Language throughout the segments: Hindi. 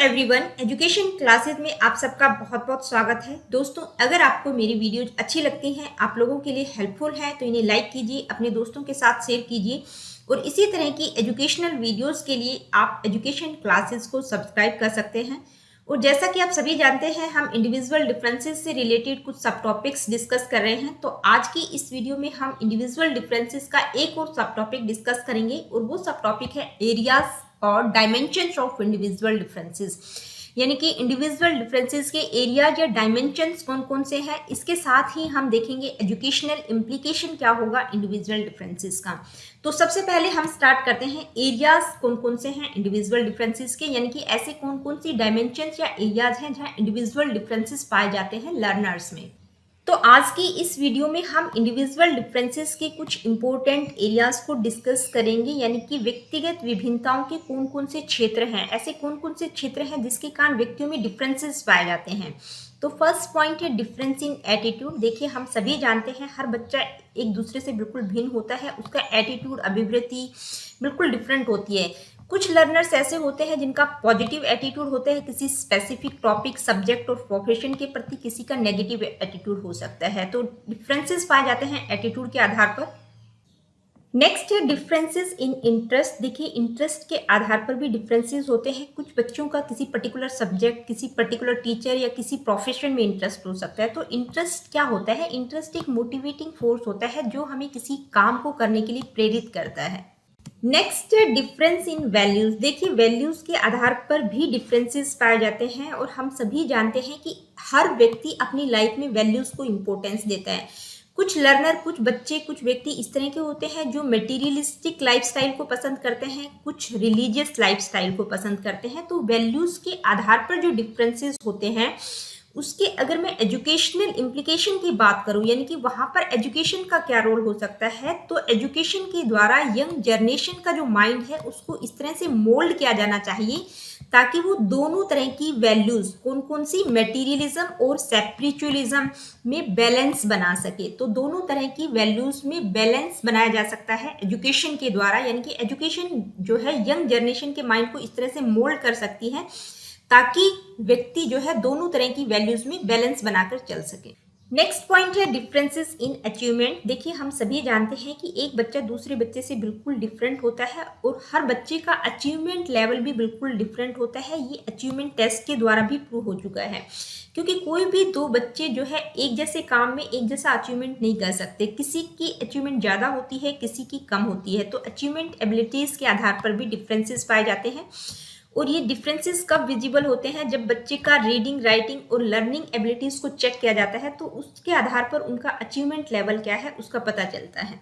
एवरीवन, एजुकेशन क्लासेस में आप सबका बहुत बहुत स्वागत है। दोस्तों, अगर आपको मेरी वीडियोज अच्छी लगती हैं, आप लोगों के लिए हेल्पफुल है, तो इन्हें लाइक कीजिए, अपने दोस्तों के साथ शेयर कीजिए और इसी तरह की एजुकेशनल वीडियोस के लिए आप एजुकेशन क्लासेस को सब्सक्राइब कर सकते हैं। और जैसा कि आप सभी जानते हैं, हम इंडिविजुअल डिफरेंसेस से रिलेटेड कुछ सब टॉपिक्स डिस्कस कर रहे हैं। तो आज की इस वीडियो में हम इंडिविजुअल डिफरेंसेस का एक और सब टॉपिक डिस्कस करेंगे और वो सब टॉपिक है एरियाज और डायमेंशंस ऑफ इंडिविजुअल डिफरेंसेस, यानी कि इंडिविजुअल डिफरेंसेस के एरियाज या डायमेंशंस कौन कौन से हैं। इसके साथ ही हम देखेंगे एजुकेशनल इम्प्लीकेशन क्या होगा इंडिविजुअल डिफरेंसेस का। तो सबसे पहले हम स्टार्ट करते हैं, एरियाज कौन कौन से हैं इंडिविजुअल डिफरेंसेस के, यानी कि ऐसे कौन कौन सी डायमेंशंस या एरियाज हैं जहां इंडिविजुअल डिफरेंसेस पाए जाते हैं लर्नर्स में। तो आज की इस वीडियो में हम इंडिविजुअल डिफरेंसेस के कुछ इंपॉर्टेंट एरियाज को डिस्कस करेंगे, यानी कि व्यक्तिगत विभिन्नताओं के कौन कौन से क्षेत्र हैं, ऐसे कौन कौन से क्षेत्र हैं जिसके कारण व्यक्तियों में डिफरेंसेस पाए जाते हैं। तो फर्स्ट पॉइंट है डिफरेंस इन एटीट्यूड। देखिए, हम सभी जानते हैं हर बच्चा एक दूसरे से बिल्कुल भिन्न होता है, उसका एटीट्यूड अभिवृत्ति बिल्कुल डिफरेंट होती है। कुछ लर्नर्स ऐसे होते हैं जिनका पॉजिटिव एटीट्यूड होता है किसी स्पेसिफिक टॉपिक, सब्जेक्ट और प्रोफेशन के प्रति, किसी का नेगेटिव एटीट्यूड हो सकता है। तो डिफरेंसेस पाए जाते हैं एटीट्यूड के आधार पर। नेक्स्ट है डिफरेंसेस इन इंटरेस्ट। देखिए, इंटरेस्ट के आधार पर भी डिफरेंसेस होते हैं। कुछ बच्चों का किसी पर्टिकुलर सब्जेक्ट, किसी पर्टिकुलर टीचर या किसी प्रोफेशन में इंटरेस्ट हो सकता है। तो इंटरेस्ट क्या होता है? इंटरेस्ट एक मोटिवेटिंग फोर्स होता है जो हमें किसी काम को करने के लिए प्रेरित करता है। नेक्स्ट है डिफरेंस इन वैल्यूज। देखिए, वैल्यूज के आधार पर भी डिफरेंसेस पाए जाते हैं और हम सभी जानते हैं कि हर व्यक्ति अपनी लाइफ में वैल्यूज को इम्पोर्टेंस देता है। कुछ लर्नर, कुछ बच्चे, कुछ व्यक्ति इस तरह के होते हैं जो मटेरियलिस्टिक लाइफस्टाइल को पसंद करते हैं, कुछ रिलीजियस लाइफस्टाइल को पसंद करते हैं। तो वैल्यूज के आधार पर जो डिफरेंसेस होते हैं उसके अगर मैं एजुकेशनल इम्प्लीकेशन की बात करूं, यानी कि वहां पर एजुकेशन का क्या रोल हो सकता है, तो एजुकेशन के द्वारा यंग जनरेशन का जो माइंड है उसको इस तरह से मोल्ड किया जाना चाहिए ताकि वो दोनों तरह की वैल्यूज, कौन कौन सी, मटेरियलिज्म और स्पिरिचुअलिज्म में बैलेंस बना सके। तो दोनों तरह की वैल्यूज में बैलेंस बनाया जा सकता है एजुकेशन के द्वारा, यानी कि एजुकेशन जो है यंग जनरेशन के माइंड को इस तरह से मोल्ड कर सकती है ताकि व्यक्ति जो है दोनों तरह की वैल्यूज में बैलेंस बनाकर चल सके। नेक्स्ट पॉइंट है डिफरेंसेस इन अचीवमेंट। देखिए, हम सभी जानते हैं कि एक बच्चा दूसरे बच्चे से बिल्कुल डिफरेंट होता है और हर बच्चे का अचीवमेंट लेवल भी बिल्कुल डिफरेंट होता है। ये अचीवमेंट टेस्ट के द्वारा भी प्रूव हो चुका है, क्योंकि कोई भी दो बच्चे जो है एक जैसे काम में एक जैसा अचीवमेंट नहीं कर सकते। किसी की अचीवमेंट ज़्यादा होती है, किसी की कम होती है। तो अचीवमेंट एबिलिटीज़ के आधार पर भी डिफरेंसेस पाए जाते हैं और ये डिफरेंसेस कब विजिबल होते हैं? जब बच्चे का रीडिंग, राइटिंग और लर्निंग एबिलिटीज को चेक किया जाता है तो उसके आधार पर उनका अचीवमेंट लेवल क्या है उसका पता चलता है।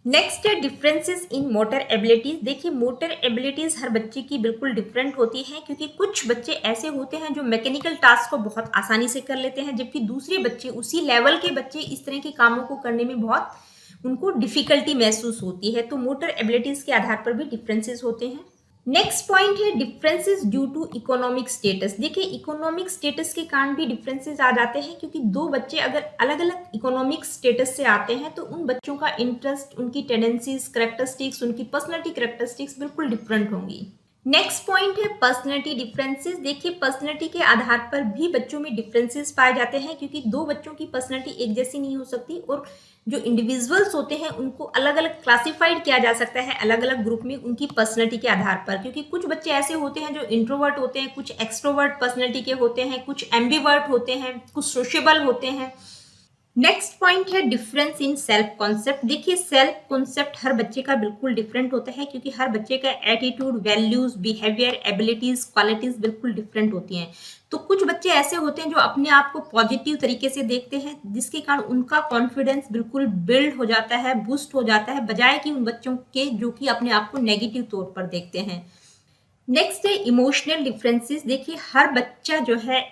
नेक्स्ट है डिफरेंसेस इन मोटर एबिलिटीज। देखिए, मोटर एबिलिटीज हर बच्चे की बिल्कुल डिफरेंट होती हैं, क्योंकि कुछ बच्चे ऐसे होते हैं जो मैकेनिकल टास्क को बहुत आसानी से कर लेते हैं, जबकि दूसरे बच्चे, उसी लेवल के बच्चे, इस तरह के कामों को करने में बहुत उनको डिफिकल्टी महसूस होती है। तो मोटर एबिलिटीज के आधार पर भी डिफरेंसेस होते हैं। नेक्स्ट पॉइंट है differences due to economic status. देखिए, इकोनॉमिक स्टेटस के कारण भी डिफरेंसेस आ जाते हैं, क्योंकि दो बच्चे अगर अलग अलग इकोनॉमिक स्टेटस से आते हैं तो उन बच्चों का इंटरेस्ट, उनकी टेंडेंसीज, कैरेक्टरिस्टिक्स, उनकी पर्सनैलिटी कैरेक्टरिस्टिक्स बिल्कुल डिफरेंट होंगी। नेक्स्ट पॉइंट है पर्सनैलिटी डिफरेंसेस। देखिए, पर्सनैलिटी के आधार पर भी बच्चों में डिफरेंसेस पाए जाते हैं, क्योंकि दो बच्चों की पर्सनैलिटी एक जैसी नहीं हो सकती और जो इंडिविजुअल्स होते हैं उनको अलग अलग क्लासिफाइड किया जा सकता है अलग अलग ग्रुप में उनकी पर्सनैलिटी के आधार पर, क्योंकि कुछ बच्चे ऐसे होते हैं जो इंट्रोवर्ट होते हैं, कुछ एक्सट्रोवर्ट पर्सनैलिटी के होते हैं, कुछ एम्बिवर्ट होते हैं, कुछ सोशेबल होते हैं। नेक्स्ट पॉइंट है डिफरेंस इन सेल्फ कॉन्सेप्ट। देखिए, सेल्फ कॉन्सेप्ट हर बच्चे का बिल्कुल डिफरेंट होता है, क्योंकि हर बच्चे का attitude, values, behaviour, abilities, qualities बिल्कुल डिफरेंट होती हैं। तो कुछ बच्चे ऐसे होते हैं जो अपने आप को पॉजिटिव तरीके से देखते हैं, जिसके कारण उनका कॉन्फिडेंस बिल्कुल बिल्ड हो जाता है, बूस्ट हो जाता है, बजाय कि उन बच्चों के जो कि अपने आप को नेगेटिव तौर पर देखते हैं। नेक्स्ट है इमोशनल डिफरेंसेस। देखिए, हर बच्चा जो है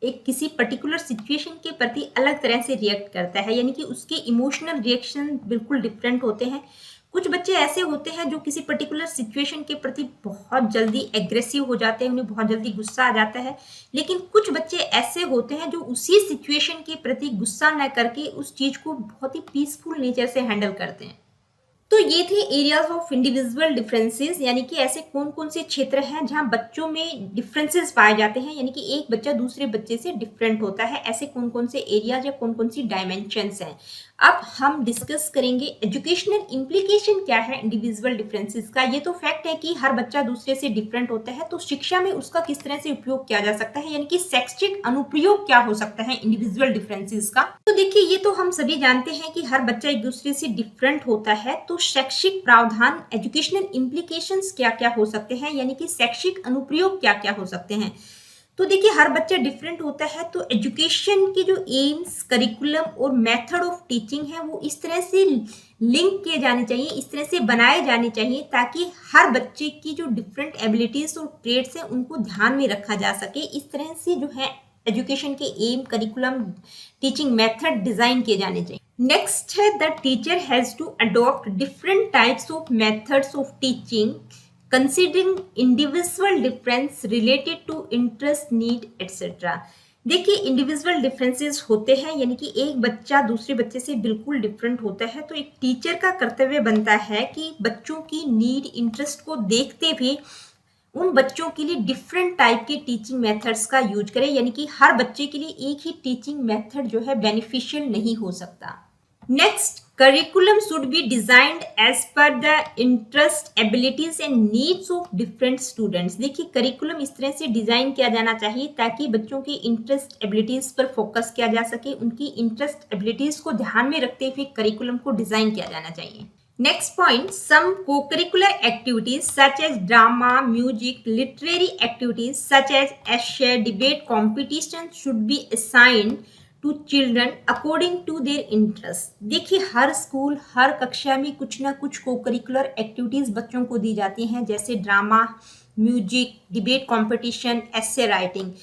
एक किसी पर्टिकुलर सिचुएशन के प्रति अलग तरह से रिएक्ट करता है, यानी कि उसके इमोशनल रिएक्शन बिल्कुल डिफरेंट होते हैं। कुछ बच्चे ऐसे होते हैं जो किसी पर्टिकुलर सिचुएशन के प्रति बहुत जल्दी एग्रेसिव हो जाते हैं, उन्हें बहुत जल्दी गुस्सा आ जाता है। लेकिन कुछ बच्चे ऐसे होते हैं जो उसी सिचुएशन के प्रति गुस्सा न करके उस चीज को बहुत ही पीसफुल नेचर से हैंडल करते हैं। तो ये थे एरियाज ऑफ इंडिविजुअल डिफरेंसेस, यानी कि ऐसे कौन कौन से क्षेत्र हैं जहां बच्चों में डिफरेंसेस पाए जाते हैं, यानी कि एक बच्चा दूसरे बच्चे से डिफरेंट होता है। ऐसे कौन कौन से एरियाज या कौन कौन सी डायमेंशंस हैं। अब हम डिस्कस करेंगे एजुकेशनल इम्प्लीकेशन क्या है इंडिविजुअल डिफरेंसेस का। ये तो फैक्ट है कि हर बच्चा दूसरे से डिफरेंट होता है, तो शिक्षा में उसका किस तरह से उपयोग किया जा सकता है, यानी कि शैक्षिक अनुप्रयोग क्या हो सकता है इंडिविजुअल डिफरेंसेस का। तो देखिए, ये तो हम सभी जानते हैं कि हर बच्चा एक दूसरे से डिफरेंट होता है, तो शैक्षिक प्रावधान एजुकेशनल इम्प्लीकेशंस क्या क्या हो सकते हैं, यानी कि शैक्षिक अनुप्रयोग क्या क्या हो सकते हैं। तो देखिए, हर बच्चा डिफरेंट होता है, तो एजुकेशन के जो एम्स, करिकुलम और मेथड ऑफ टीचिंग है वो इस तरह से लिंक किए जाने चाहिए, इस तरह से बनाए जाने चाहिए ताकि हर बच्चे की जो डिफरेंट एबिलिटीज और ट्रेड्स हैं उनको ध्यान में रखा जा सके। इस तरह से जो है एजुकेशन के aim, curriculum, teaching method design किए जाने चाहिए। नेक्स्ट है the teacher has to adopt different types of methods of teaching considering individual difference related to interest, need etcetera. देखिए, इंडिविजुअल डिफरेंसेस होते हैं, यानी कि एक बच्चा दूसरे बच्चे से बिल्कुल डिफरेंट होता है, तो एक टीचर का कर्तव्य बनता है कि बच्चों की नीड, इंटरेस्ट को देखते हुए उन बच्चों के लिए डिफरेंट टाइप के टीचिंग मेथड्स का यूज करें, यानी कि हर बच्चे के लिए एक ही टीचिंग मेथड जो है बेनिफिशियल नहीं हो सकता। Next, curriculum should be designed as per the interest, abilities and needs of different students। देखिए, करिकुलम इस तरह से डिजाइन किया जाना चाहिए ताकि बच्चों की इंटरेस्ट, एबिलिटीज पर फोकस किया जा सके। उनकी इंटरेस्ट, एबिलिटीज को ध्यान में रखते हुए करिकुलम को डिजाइन किया जाना चाहिए। Next point, some co-curricular activities such as drama, music, literary activities such as essay, debate competition should be assigned to children according to their interest. देखिए, हर स्कूल, हर कक्षा में कुछ ना कुछ को करिकुलर एक्टिविटीज बच्चों को दी जाती हैं, जैसे drama, music, debate competition, essay writing.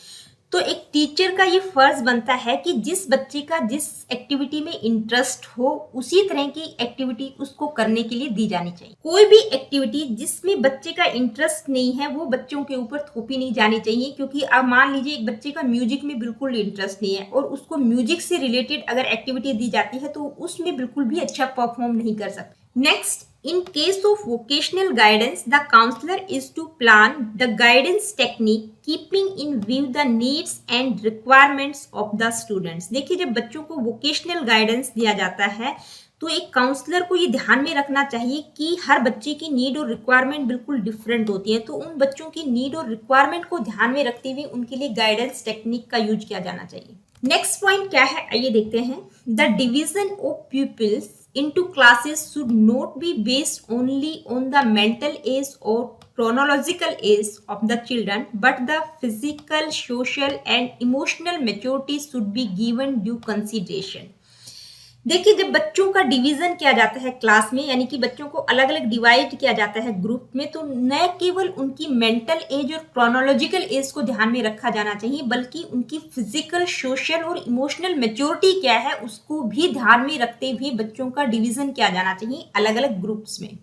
तो एक टीचर का ये फर्ज बनता है कि जिस बच्चे का जिस एक्टिविटी में इंटरेस्ट हो उसी तरह की एक्टिविटी उसको करने के लिए दी जानी चाहिए। कोई भी एक्टिविटी जिसमें बच्चे का इंटरेस्ट नहीं है वो बच्चों के ऊपर थोपी नहीं जानी चाहिए, क्योंकि अब मान लीजिए एक बच्चे का म्यूजिक में बिल्कुल इंटरेस्ट नहीं है और उसको म्यूजिक से रिलेटेड अगर एक्टिविटी दी जाती है तो उसमें बिल्कुल भी अच्छा परफॉर्म नहीं कर सकता। Next, in case of vocational guidance, the counselor is to plan the guidance technique keeping in view the needs and requirements of the students। देखिए, जब बच्चों को vocational guidance दिया जाता है तो एक काउंसलर को ये ध्यान में रखना चाहिए कि हर बच्चे की नीड और रिक्वायरमेंट बिल्कुल डिफरेंट होती है, तो उन बच्चों की नीड और रिक्वायरमेंट को ध्यान में रखते हुए उनके लिए गाइडेंस टेक्निक का यूज किया जाना चाहिए। नेक्स्ट पॉइंट क्या है, आइए देखते हैं। The division of peoples into classes should not be based only on the mental age or chronological age of the children, but the physical, social and emotional maturity should be given due consideration। देखिए, जब बच्चों का डिवीजन किया जाता है क्लास में, यानी कि बच्चों को अलग अलग डिवाइड किया जाता है ग्रुप में, तो न केवल उनकी मेंटल एज और क्रोनोलॉजिकल एज को ध्यान में रखा जाना चाहिए, बल्कि उनकी फिजिकल, सोशल और इमोशनल मैच्योरिटी क्या है उसको भी ध्यान में रखते हुए बच्चों का डिवीजन किया जाना चाहिए अलग अलग ग्रुप्स में।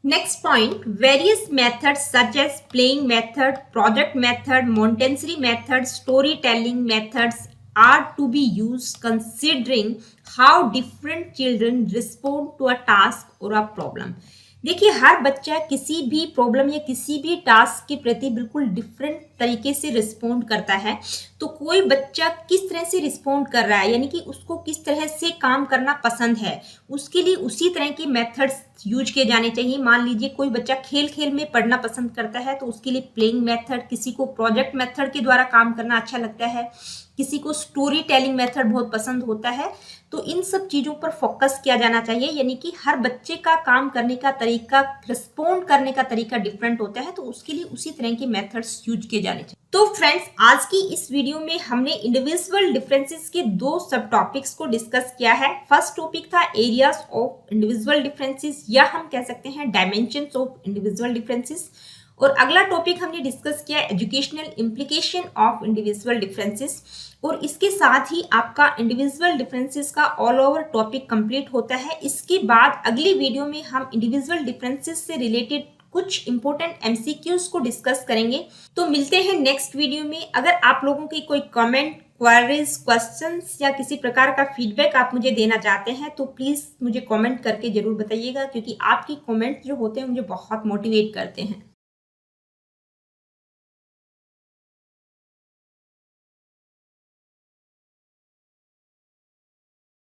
Next point, various methods such as playing method, project method, Montessori method, story telling methods are to be used considering how different children respond to a task or a problem। देखिए, हर बच्चा किसी भी प्रॉब्लम या किसी भी टास्क के प्रति बिल्कुल डिफरेंट तरीके से रिस्पोंड करता है, तो कोई बच्चा किस तरह से रिस्पोंड कर रहा है, यानी कि उसको किस तरह से काम करना पसंद है, उसके लिए उसी तरह के मेथड्स यूज किए जाने चाहिए। मान लीजिए कोई बच्चा खेल खेल में पढ़ना पसंद करता है तो उसके लिए प्लेइंग मेथड, किसी को प्रोजेक्ट मेथड के द्वारा काम करना अच्छा लगता है, किसी को स्टोरी टेलिंग मेथड बहुत पसंद होता है, तो इन सब चीजों पर फोकस किया जाना चाहिए। यानी कि हर बच्चे का काम करने का तरीका, रिस्पोंड करने का तरीका डिफरेंट होता है, तो उसके लिए उसी तरह के मेथड्स यूज किए जाने चाहिए। तो फ्रेंड्स, आज की इस वीडियो में हमने इंडिविजुअल डिफरेंसेस के दो सब टॉपिक्स को डिस्कस किया है। फर्स्ट टॉपिक था एरियाज ऑफ इंडिविजुअल डिफरेंसेस, या हम कह सकते हैं डायमेंशंस ऑफ इंडिविजुअल डिफरेंसेस, और अगला टॉपिक हमने डिस्कस किया educational implication of individual differences. और इसके साथ ही आपका इंडिविजुअल डिफरेंसेस का ऑल ओवर टॉपिक कंप्लीट होता है। इसके बाद अगली वीडियो में हम इंडिविजुअल डिफरेंसेस से रिलेटेड कुछ इंपॉर्टेंट एमसीक्यूज को डिस्कस करेंगे। तो मिलते हैं नेक्स्ट वीडियो में। अगर आप लोगों की कोई कमेंट, क्वारीज, क्वेश्चंस या किसी प्रकार का फीडबैक आप मुझे देना चाहते हैं तो प्लीज़ मुझे कमेंट करके ज़रूर बताइएगा, क्योंकि आपकी कमेंट जो होते हैं मुझे बहुत मोटिवेट करते हैं।